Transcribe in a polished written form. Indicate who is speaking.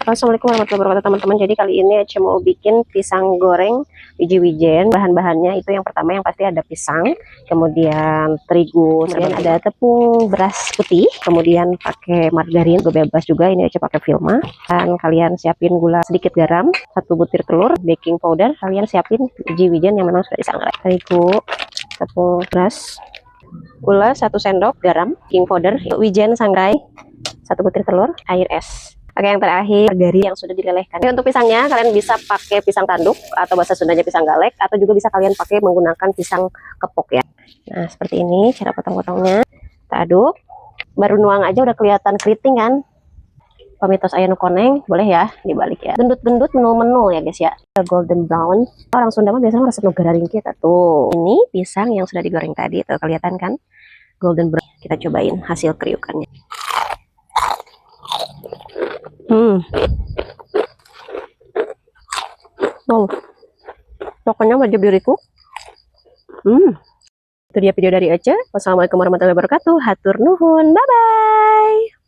Speaker 1: Assalamualaikum warahmatullahi wabarakatuh teman-teman. Jadi kali ini Ece mau bikin pisang goreng biji wijen. Bahan-bahannya itu yang pertama yang pasti ada pisang, kemudian terigu, kemudian ada tepung beras putih, kemudian pakai margarin, gue bebas juga. Ini Ece pakai Vilma. Dan kalian siapin gula sedikit, garam, 1 butir telur, baking powder. Kalian siapin biji wijen yang memang sudah disangrai. Terigu, tepung beras, gula 1 sendok, garam, baking powder, wijen sangrai, 1 butir telur, air es. Oke, yang terakhir margarin yang sudah dilelehkan. Oke, untuk pisangnya kalian bisa pakai pisang tanduk atau bahasa Sundanya pisang galek, atau juga bisa kalian pakai menggunakan pisang kepok ya. Nah, seperti ini cara potong-potongnya. Kita aduk. Baru nuang aja udah kelihatan keriting kan. Pamitos aya nu koneng, boleh ya dibalik ya. Gendut-gendut menu-menu ya guys ya. Golden brown. Orang Sunda mah biasanya resep nu gararing kita tuh. Ini pisang yang sudah digoreng tadi tuh, kelihatan kan? Golden brown. Kita cobain hasil kriukannya. Oh, pokoknya wajib diriku. Itu dia video dari Ece. Wassalamualaikum warahmatullahi wabarakatuh. Hatur nuhun. Bye bye.